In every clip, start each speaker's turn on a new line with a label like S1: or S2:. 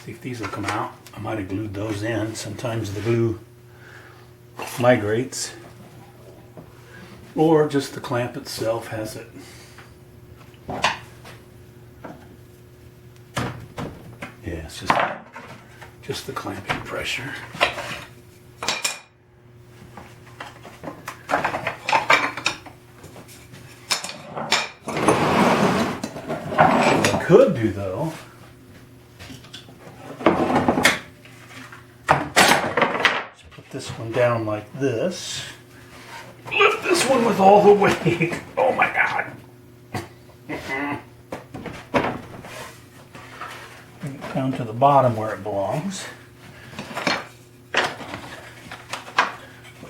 S1: See if these will come out. I might have glued those in. Sometimes the glue migrates. Or just the clamp itself has it. Yeah, it's just the clamping pressure. What I could do though, is put this one down like this. Lift this one with all the weight. Oh my God. Bring it down to the bottom where it belongs. Put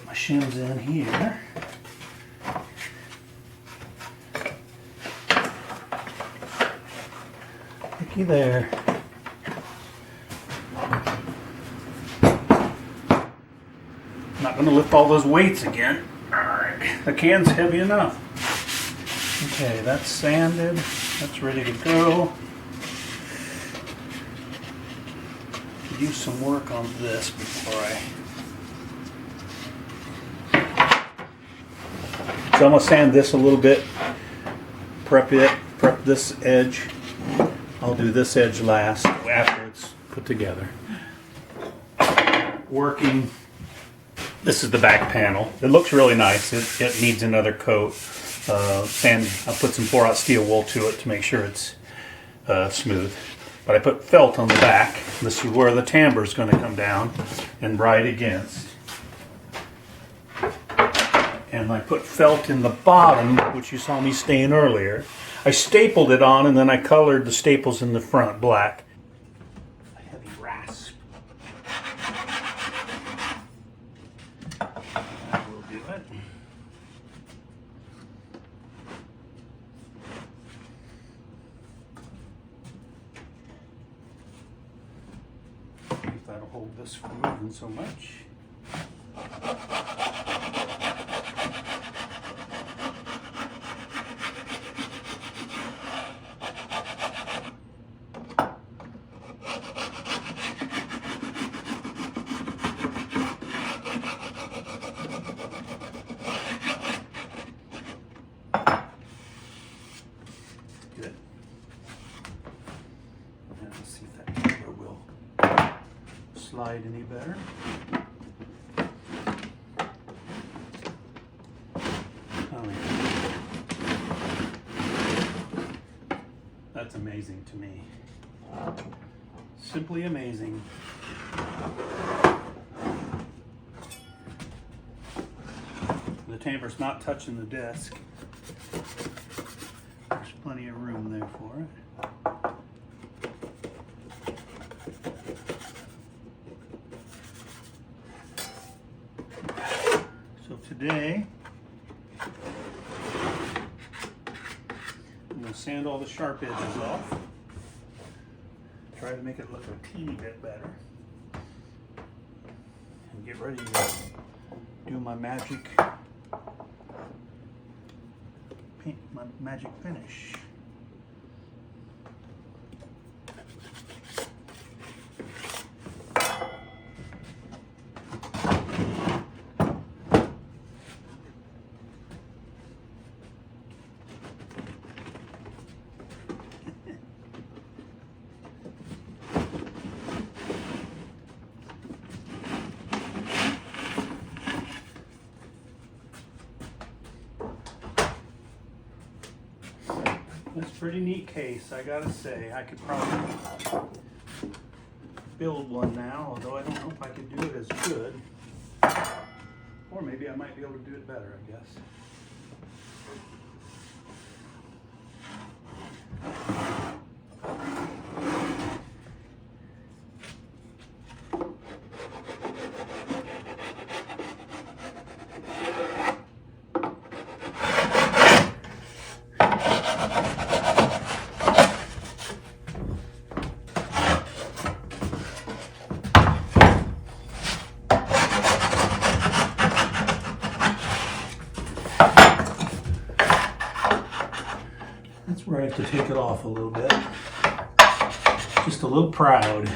S1: my shims in here. Looky there. I'm not going to lift all those weights again. Alright, the can's heavy enough. Okay, that's sanded. That's ready to go. Do some work on this before So I'm going to sand this a little bit. Prep this edge. I'll do this edge last after it's put together. Working. This is the back panel. It looks really nice. It needs another coat. I put some 4/0 steel wool to it to make sure it's smooth. But I put felt on the back. This is where the tambor is going to come down and ride against. And I put felt in the bottom, which you saw me stain earlier. I stapled it on and then I colored the staples in the front black. A heavy rasp. That will do it. See if that'll hold this from moving so much. Good. Now let's see if that camera will slide any better. Oh, yeah. That's amazing to me. Simply amazing. The tambor's not touching the desk. There's plenty of room there for it. So today, I'm going to sand all the sharp edges off. Try to make it look a teeny bit better. And get ready to do my magic paint, my magic finish. That's a pretty neat case, I gotta say. I could probably build one now, although I don't know if I could do it as good. Or maybe I might be able to do it better, I guess. That's where I have to take it off a little bit. Just a little proud.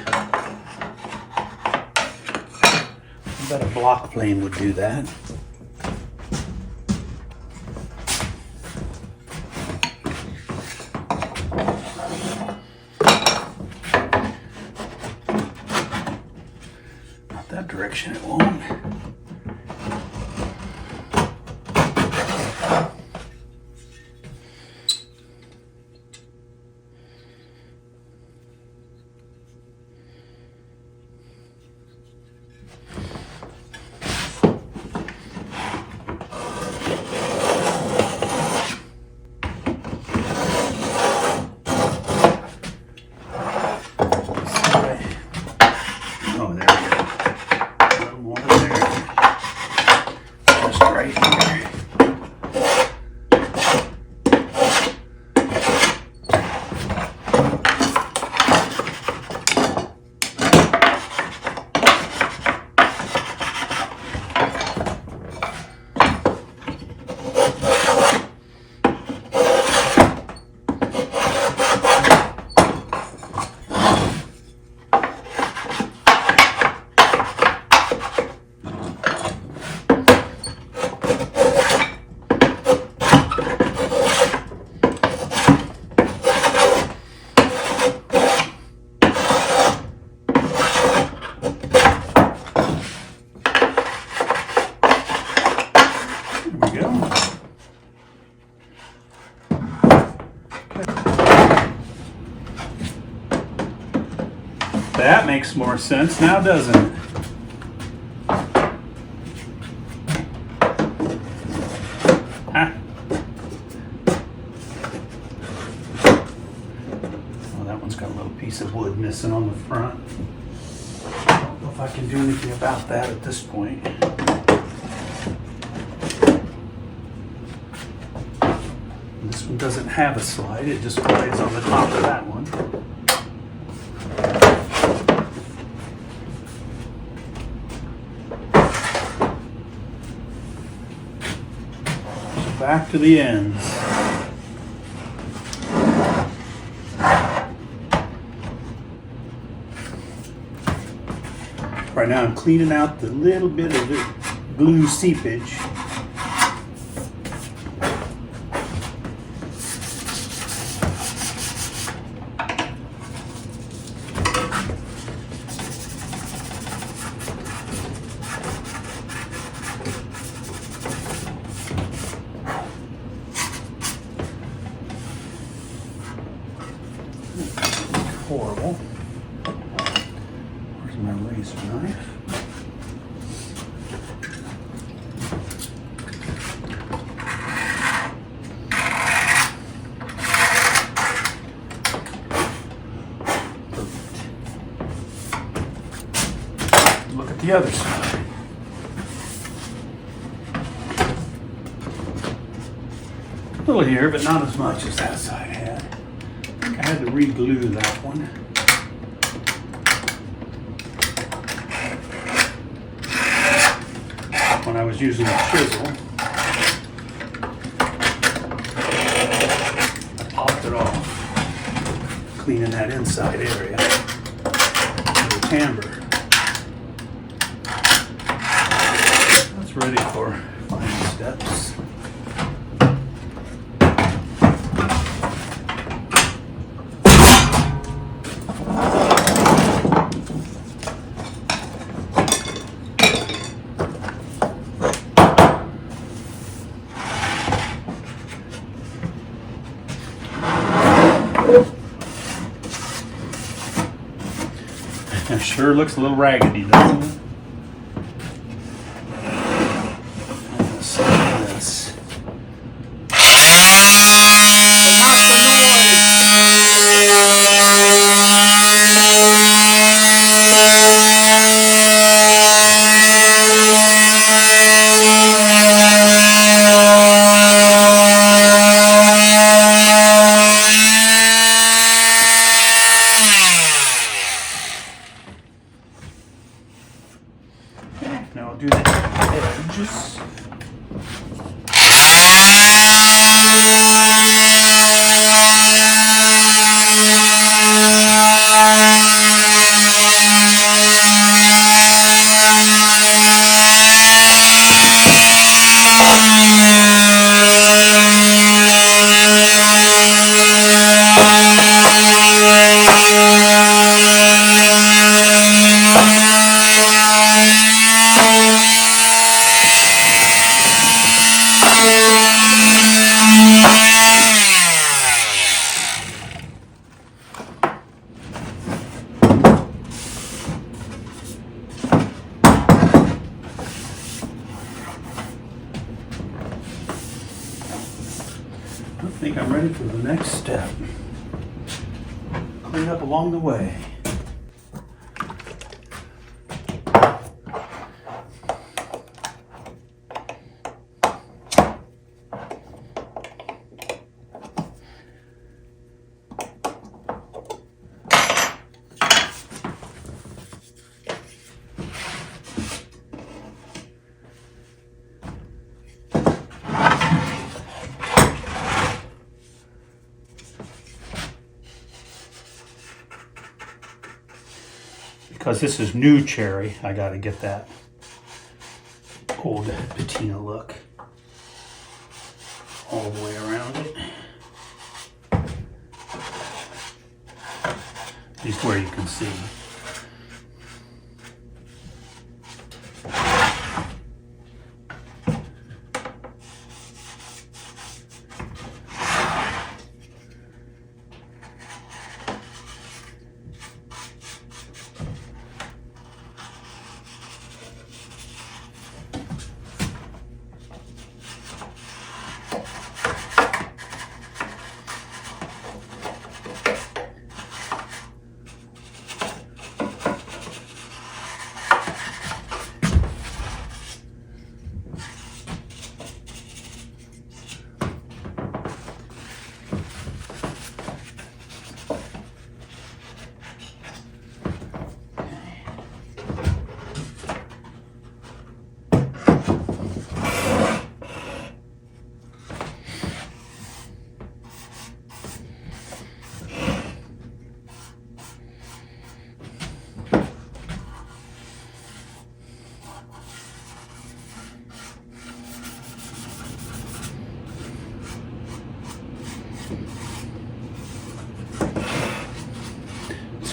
S1: I bet a block plane would do that. Not that direction, it won't. Oh, there we go. A little more there. Just right here. That makes more sense now, doesn't it? Huh? Well, that one's got a little piece of wood missing on the front. I don't know if I can do anything about that at this point. This one doesn't have a slide, it just slides on the top of that one. Back to the ends. Right now I'm cleaning out the little bit of the glue seepage. Horrible. Where's my razor knife? Perfect. Look at the other side. A little here, but not as much as that side had. I had to re-glue that one. When I was using a chisel, I popped it off, cleaning that inside area with a tambor. That's ready for final steps. It sure looks a little raggedy, doesn't it? Let's see this. Not the ready for the next step. Clean up along the way. Because this is new cherry, I got to get that old patina look all the way around it. At least where you can see.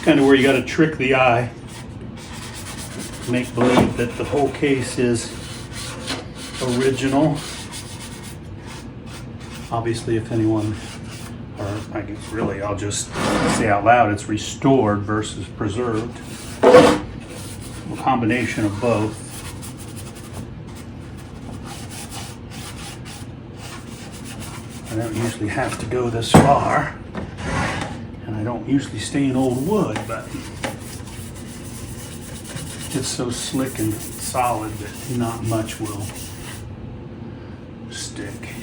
S1: Kind of where you got to trick the eye, make believe that the whole case is original. Obviously, if anyone, or I guess really I'll just say out loud, it's restored versus preserved. A combination of both. I don't usually have to go this far. And I don't usually stain old wood, but it's so slick and solid that not much will stick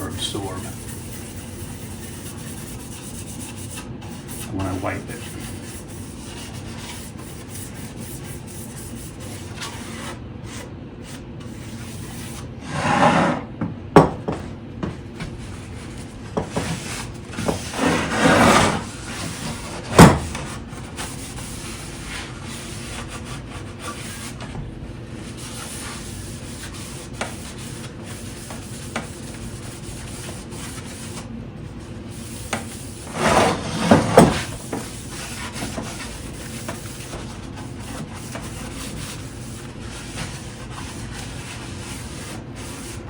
S1: or absorb when I wipe it.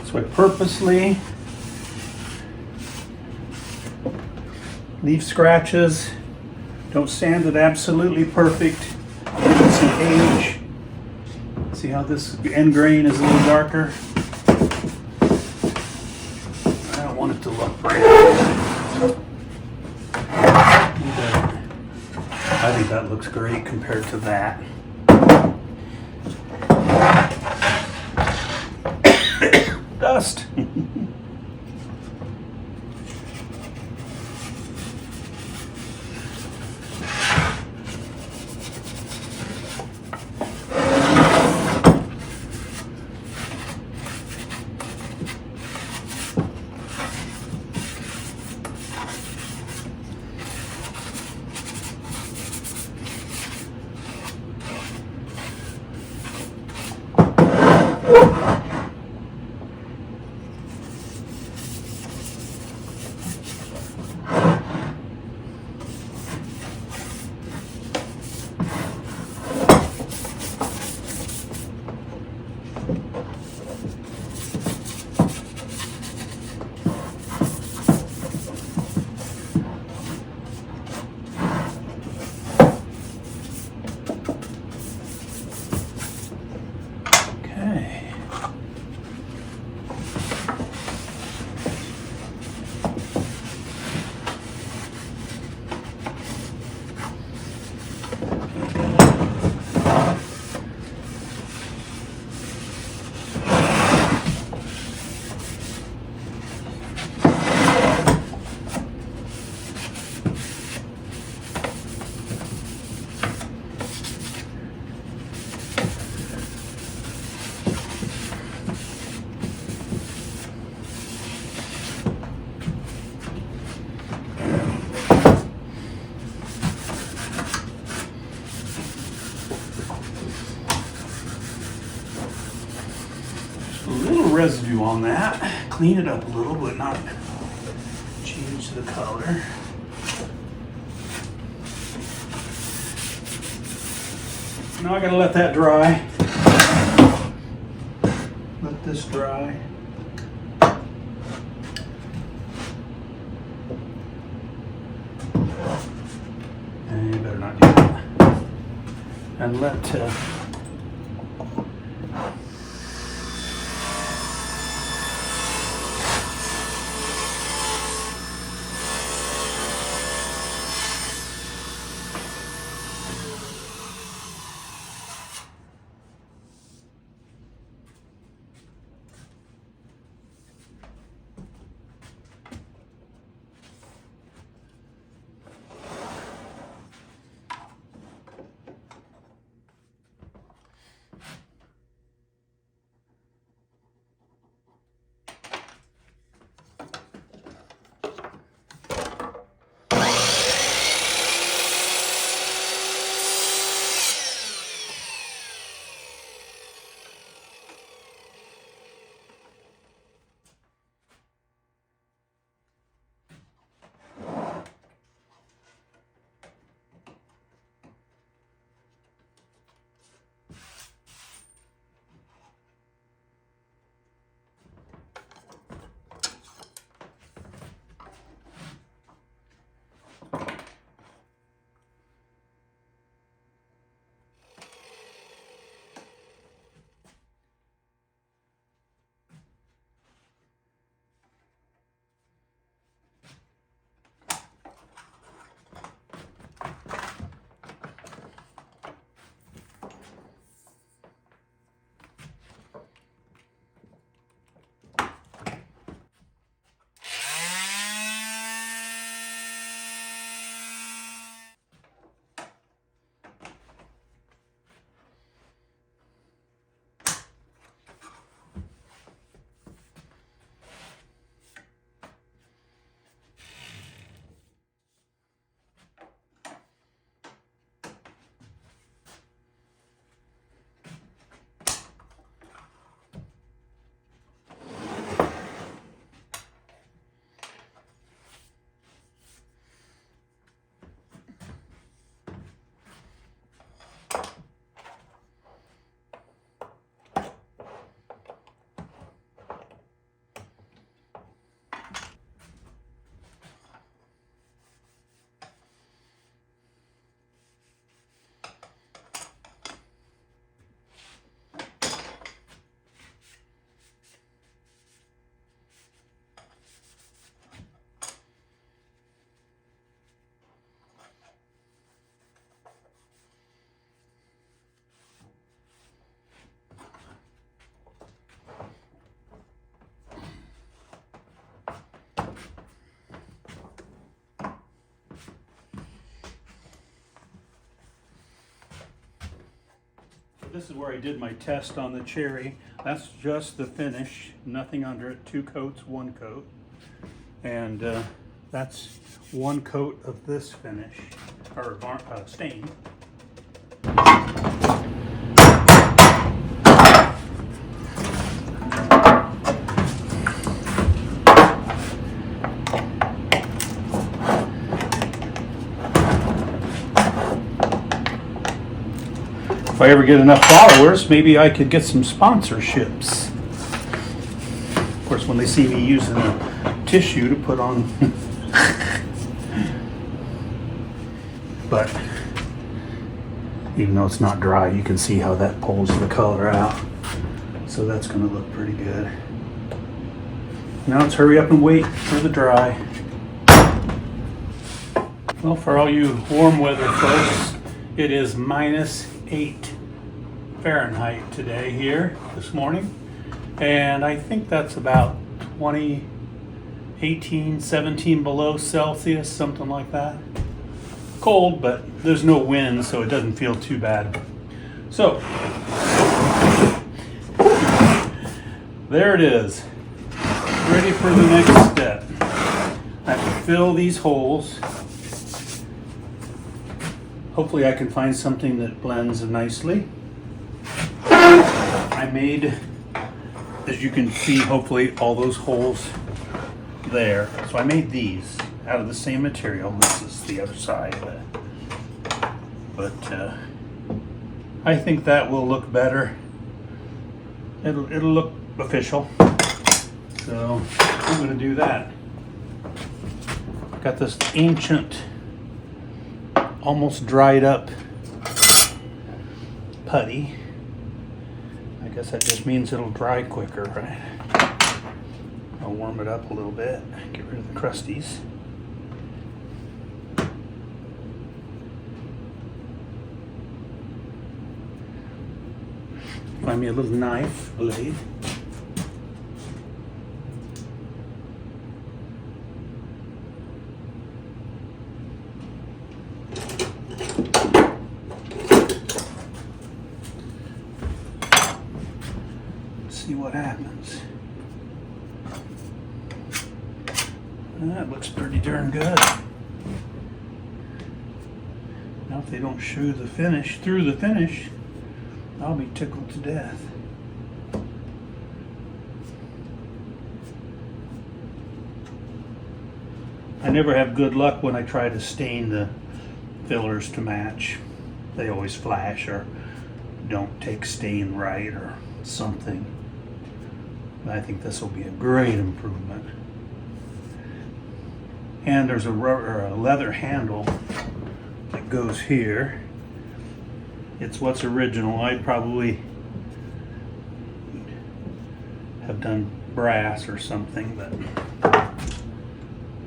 S1: So I purposely leave scratches, don't sand it absolutely perfect, give it some age. See how this end grain is a little darker? I don't want it to look bright. I think that looks great compared to that. Dust. residue on that. Clean it up a little, but not change the color. Now I gotta let that dry. Let this dry. And you better not do that. And let this is where I did my test on the cherry. That's just the finish, nothing under it. 2 coats, 1 coat. And that's 1 coat of this finish, or stain. If I ever get enough followers, maybe I could get some sponsorships. Of course, when they see me using a tissue to put on. But even though it's not dry, you can see how that pulls the color out. So that's going to look pretty good. Now let's hurry up and wait for the dry. Well, for all you warm weather folks, it is -8 Fahrenheit today here this morning, and I think that's about 20, 18, 17 below Celsius, something like that. Cold, but there's no wind, so it doesn't feel too bad. So there it is, ready for the next step. I have to fill these holes. Hopefully I can find something that blends nicely. I made as you can see, hopefully all those holes there. So I made these out of the same material. This is the other side of it. But I think that will look better. It'll look official. So I'm going to do that. Got this ancient, almost dried up putty. I guess that just means it'll dry quicker, right? I'll warm it up a little bit, get rid of the crusties. Find me a little knife blade. See what happens. That looks pretty darn good. Now if they don't show the finish, through the finish, I'll be tickled to death. I never have good luck when I try to stain the fillers to match. They always flash or don't take stain right or something. I think this will be a great improvement. And there's a rubber, or a leather handle that goes here. It's what's original. I'd probably have done brass or something, but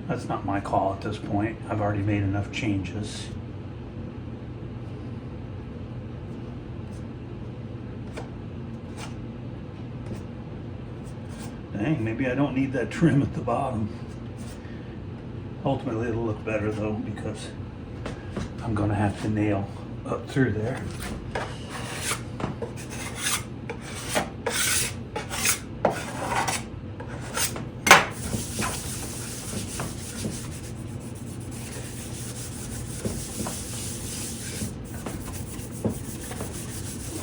S1: that's not my call at this point. I've already made enough changes. Dang, maybe I don't need that trim at the bottom. Ultimately, it'll look better though, because I'm going to have to nail up through there.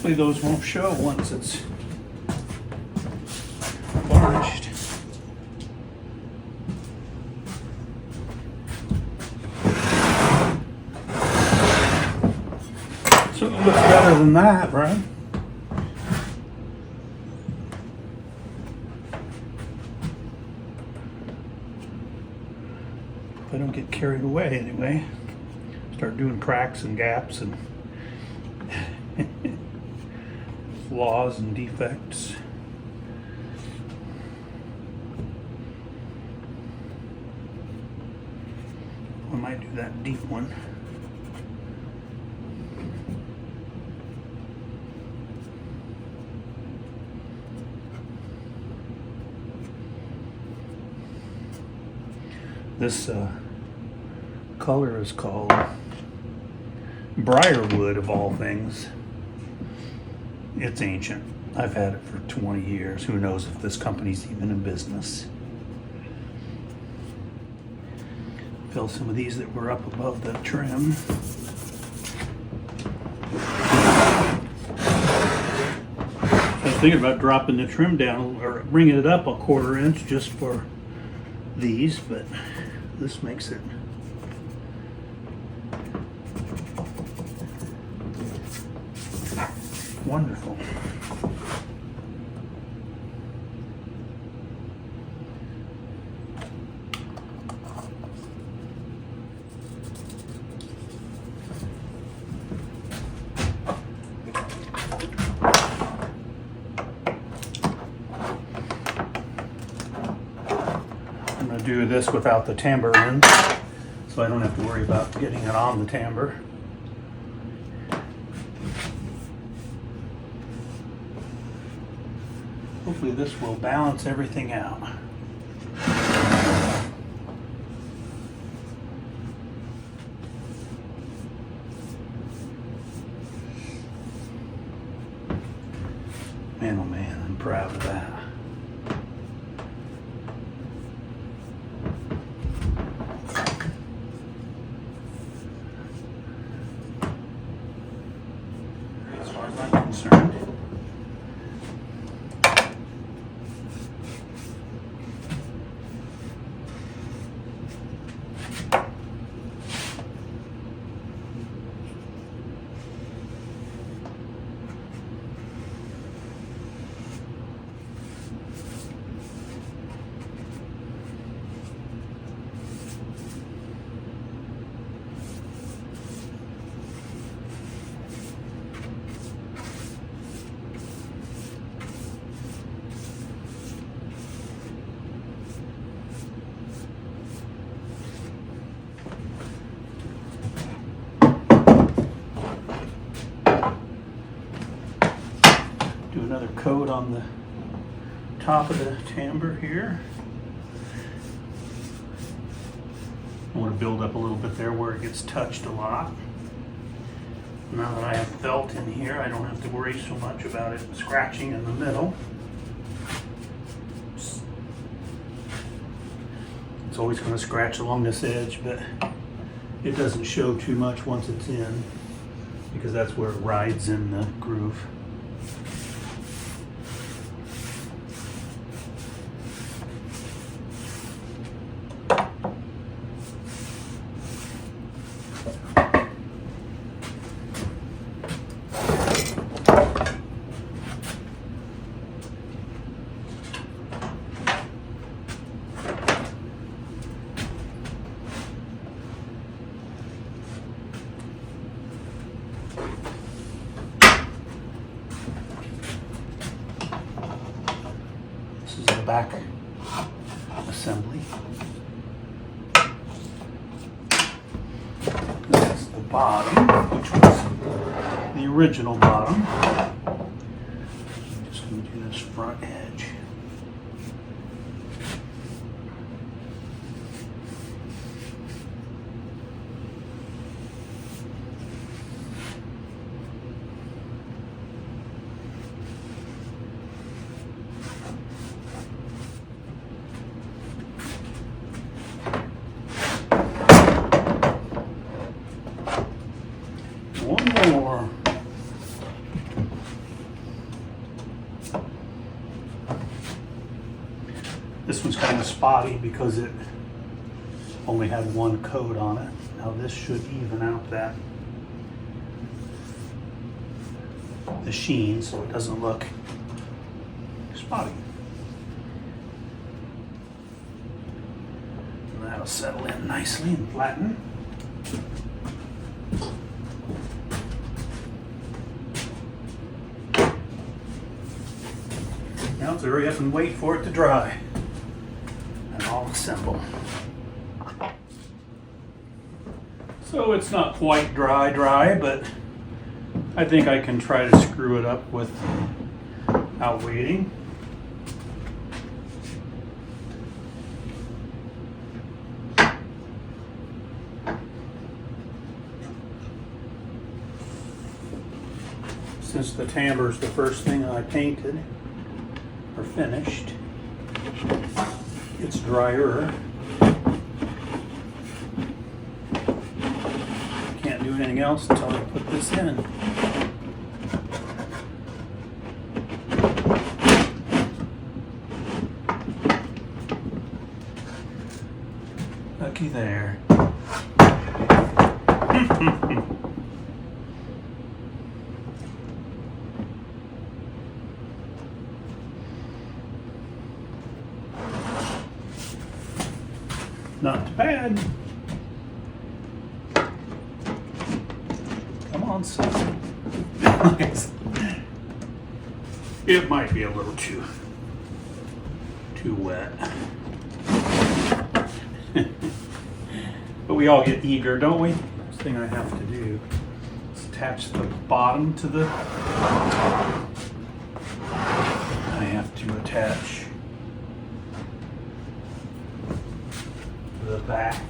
S1: Hopefully those won't show once it's varnished. So it looks better than that, right? If I don't get carried away anyway. Start doing cracks and gaps and flaws and defects. I might do that deep one. This color is called briarwood, of all things. It's ancient. I've had it for 20 years. Who knows if this company's even in business. Fill some of these that were up above the trim. I was thinking about dropping the trim down or bringing it up a 1/4 inch just for these, but this makes it wonderful. I'm going to do this without the tambor in, so I don't have to worry about getting it on the tambor. Hopefully this will balance everything out. Man, oh man, I'm proud of that. As far as I'm concerned. another coat on the top of the tambor here. I want to build up a little bit there where it gets touched a lot. Now that I have felt in here, I don't have to worry so much about it scratching in the middle. It's always going to scratch along this edge, but it doesn't show too much once it's in, because that's where it rides in the groove. This is the back assembly. This is the bottom, which was the original bottom. I'm just going to do this front edge. One more. This one's kind of spotty because it only had one coat on it. Now this should even out the sheen so it doesn't look spotty. And that'll settle in nicely and flatten. Now to hurry up and wait for it to dry, and I'll assemble. So it's not quite dry, but I think I can try to screw it up without waiting. Since the timbre is the first thing I painted or finished, it's drier. Can't do anything else until I put this in. Looky there. Not too bad. Come on, son. It might be a little too wet. But we all get eager, don't we? First thing I have to do is attach the bottom to the top. I have to attach the back.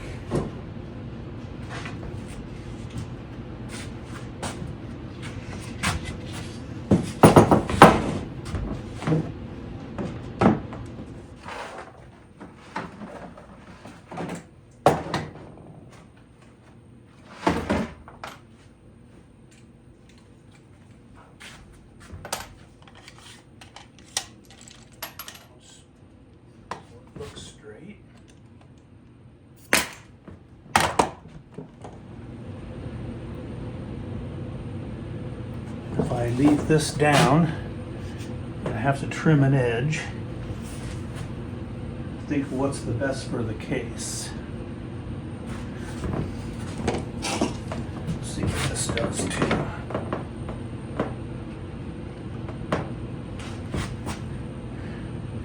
S1: Looks straight. If I leave this down, I have to trim an edge. Think what's the best for the case. Let's see what this does too.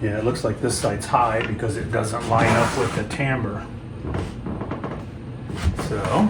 S1: Yeah, it looks like this side's high because it doesn't line up with the timbre. So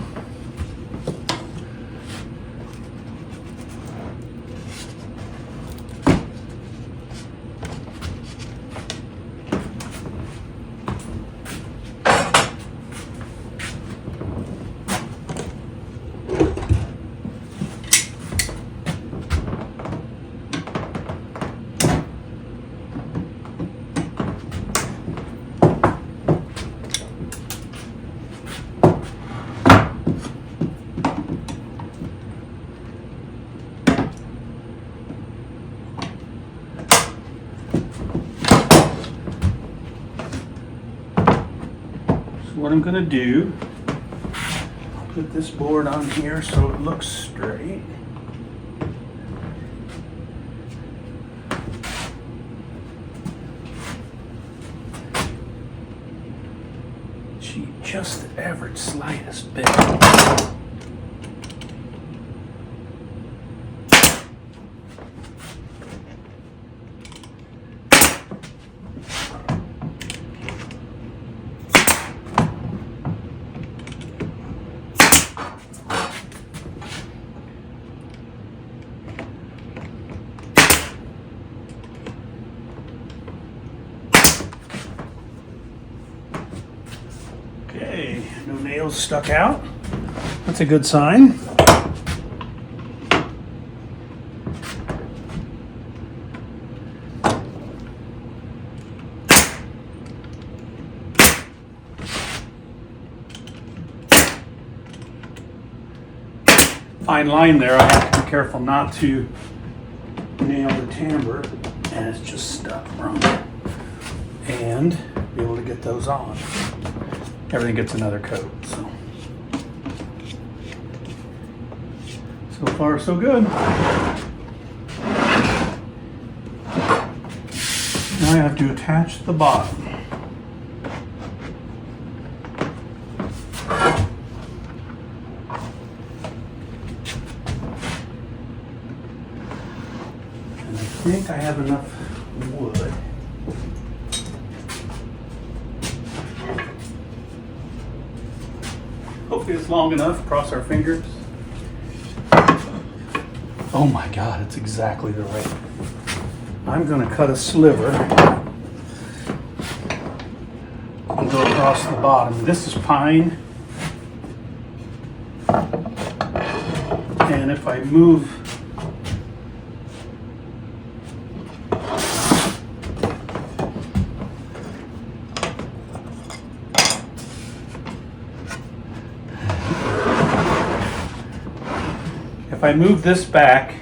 S1: what I'm going to do, I'll put this board on here so it looks straight. Gee, just the average slightest bit. Okay, no nails stuck out. That's a good sign. Fine line there. I have to be careful not to nail the tambor, and it's just stuck wrong. And be able to get those on. Everything gets another coat, so far so good. Now I have to attach the bottom. And I think I have enough wood. Hopefully it's long enough, cross our fingers. Oh my God, it's exactly the right. I'm gonna cut a sliver and go across the bottom. This is pine. And if I move this back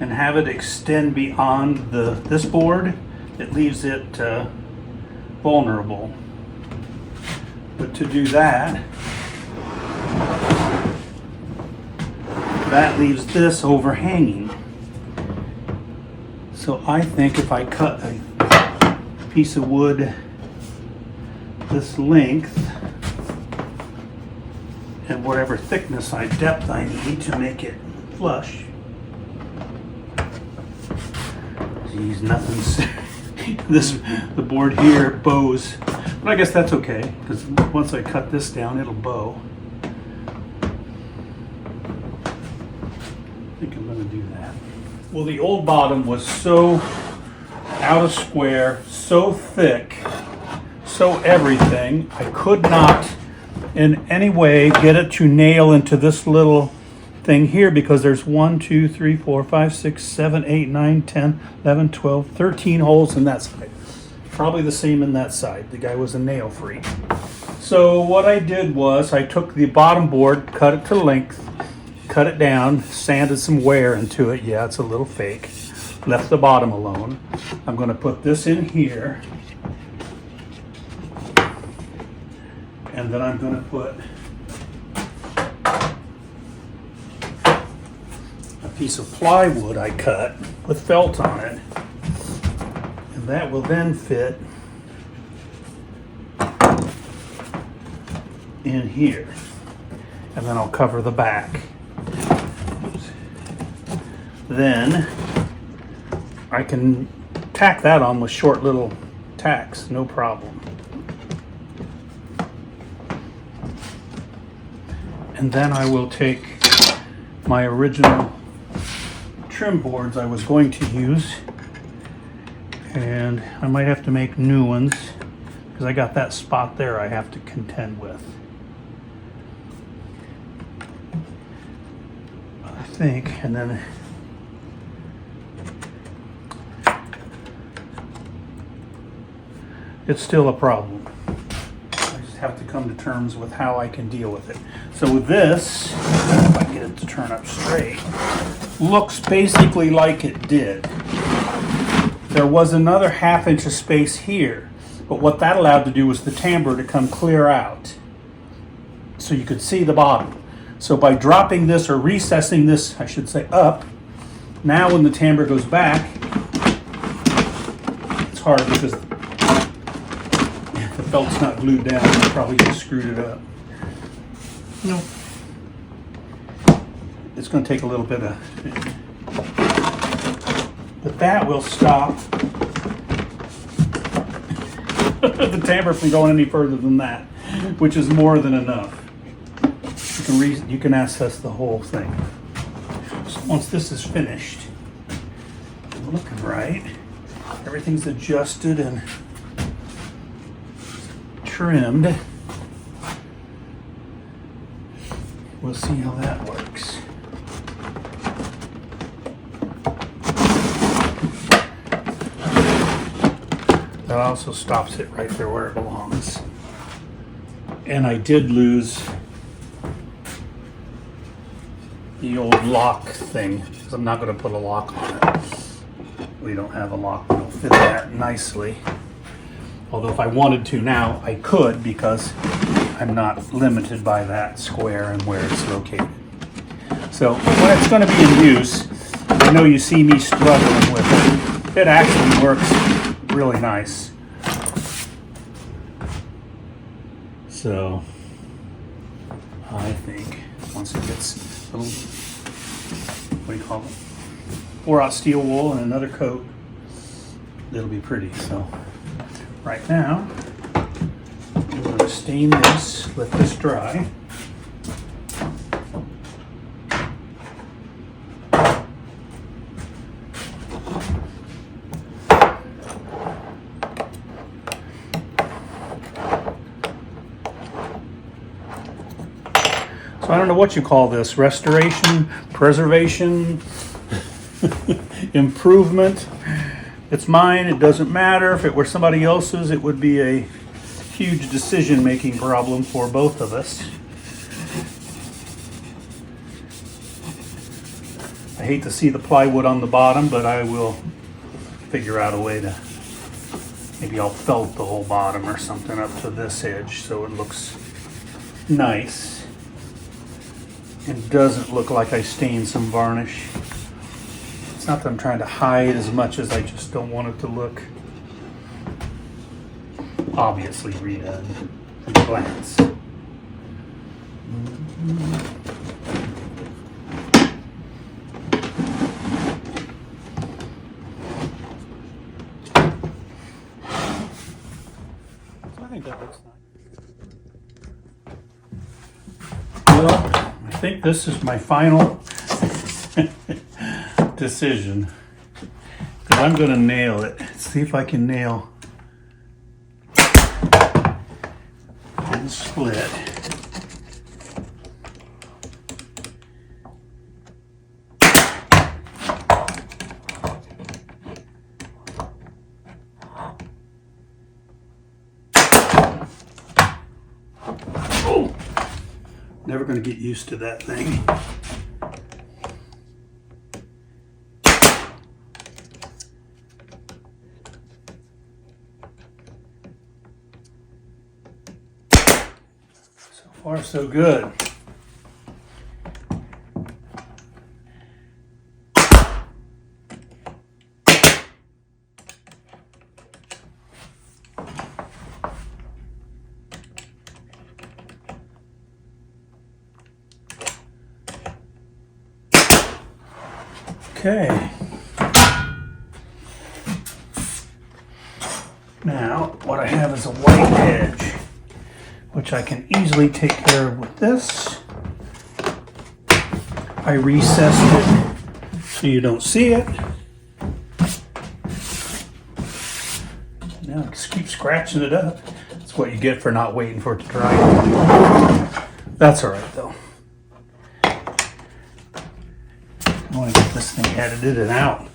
S1: and have it extend beyond this board, it leaves it vulnerable. But to do that, that leaves this overhanging. So I think if I cut a piece of wood this length and whatever thickness depth I need to make it flush. Geez, nothing's the board here bows, but I guess that's okay because once I cut this down, it'll bow. I think I'm going to do that. Well, the old bottom was so out of square, so thick, so everything. I could not in any way get it to nail into this little thing here because there's 1, 2, 3, 4, 5, 6, 7, 8, 9, 10, 11, 12, 13 holes in that side. Probably the same in that side. The guy was a nail freak. So what I did was I took the bottom board, cut it to length, cut it down, sanded some wear into it. Yeah, it's a little fake. Left the bottom alone. I'm going to put this in here. And then I'm going to put piece of plywood I cut with felt on it, and that will then fit in here, and then I'll cover the back. Then I can tack that on with short little tacks, no problem. And then I will take my original trim boards I was going to use, and I might have to make new ones because I got that spot there I have to contend with. I think, and then it's still a problem. I just have to come to terms with how I can deal with it. So with this, if I get it to turn up straight, looks basically like it did. There was another 1/2 inch of space here, But what that allowed to do was the tambour to come clear out, so you could see the bottom. So by dropping this or recessing this, I should say, up, now when the tambour goes back, it's hard because the belt's not glued down. I probably just screwed it up. No. It's going to take a little bit of, but that will stop the tambour from going any further than that, which is more than enough. You can access the whole thing. So once this is finished, looking right, everything's adjusted and trimmed. We'll see how that works. That also stops it right there where it belongs. And I did lose the old lock thing, because I'm not going to put a lock on it. We don't have a lock that'll fit that nicely. Although if I wanted to now, I could, because I'm not limited by that square and where it's located. So when it's going to be in use, I know you see me struggling with it. It actually works really nice. So I think once it gets a little, what do you call it? 4-aught steel wool and another coat, it'll be pretty. So right now, I'm going to stain this, let this dry. So I don't know what you call this, restoration, preservation, improvement. It's mine, it doesn't matter. If it were somebody else's, it would be a huge decision-making problem for both of us. I hate to see the plywood on the bottom, but I will figure out a way to, maybe I'll felt the whole bottom or something up to this edge so it looks nice. It doesn't look like I stained some varnish. It's not that I'm trying to hide as much as I just don't want it to look obviously redone at a glance. So I think that looks nice. Well, I think this is my final decision, because I'm going to nail it. See if I can nail and split. Oh, never going to get used to that thing. So far, so good. Okay. Now, what I have is a white edge, which I can easily take care of with this. I recessed it so you don't see it. Now just keep scratching it up. That's what you get for not waiting for it to dry. That's all right though. I want to get this thing edited and out.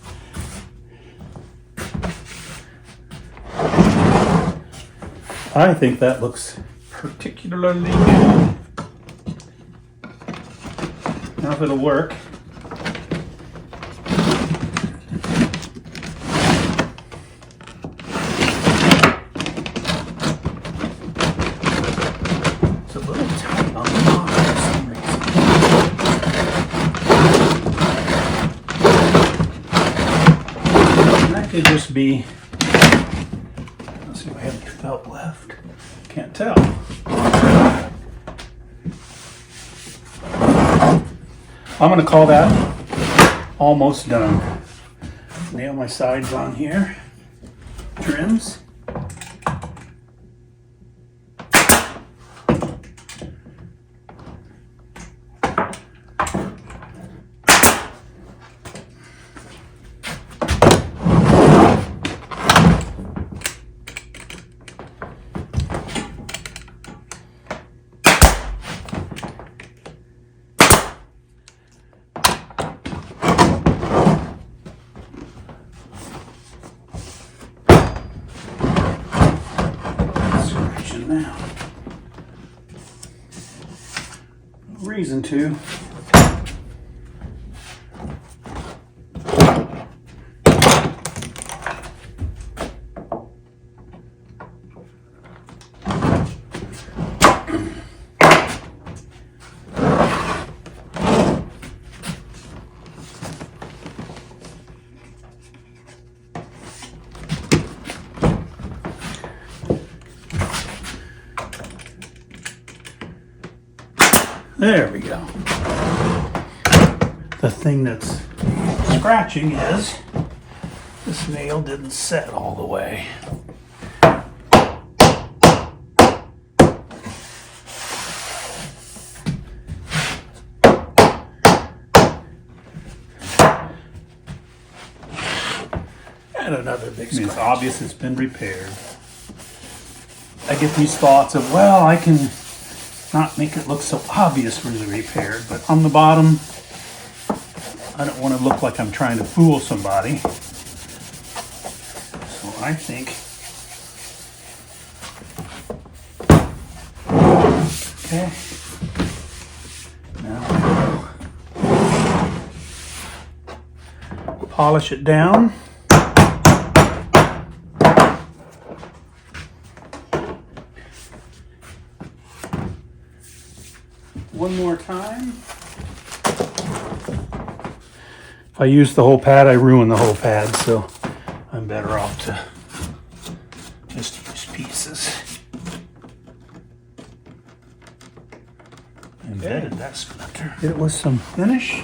S1: I think that looks particularly good. Now if it'll work. could just be, let's see if I have any felt left. Can't tell. I'm going to call that almost done. Nail my sides on here. Trims. Now, no reason to. There we go. The thing that's scratching is this nail didn't set all the way. And another big scratch. It's obvious it's been repaired. I get these thoughts of, well, I can not make it look so obvious really repaired, but on the bottom, I don't want to look like I'm trying to fool somebody. So I think, okay, now we'll polish it down. One more time. If I use the whole pad, I ruin the whole pad, so I'm better off to just use pieces. Embedded that splinter. It was some finish.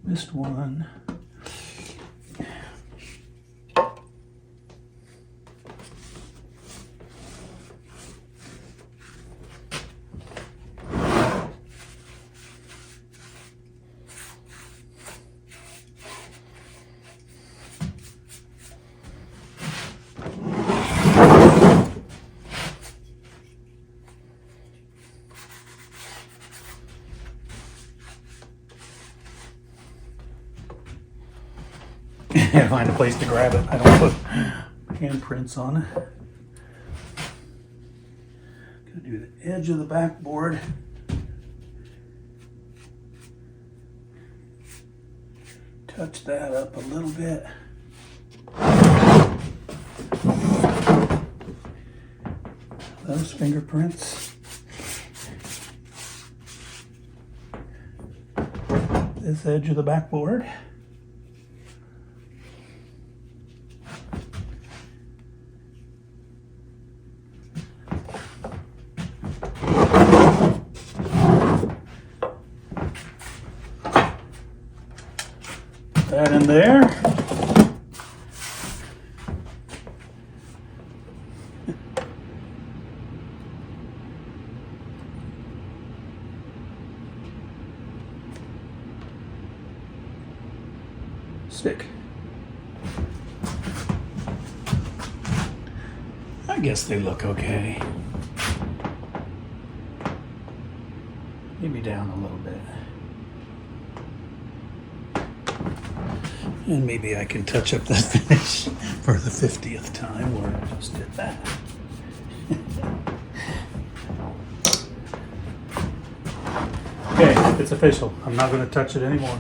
S1: Missed one. Gotta find a place to grab it. I don't put handprints on it. Gonna do the edge of the backboard. Touch that up a little bit. Those fingerprints. This edge of the backboard. that in there. Stick. I guess they look okay. Maybe down a little bit. And maybe I can touch up that finish for the 50th time where I just did that. Okay, it's official. I'm not going to touch it anymore.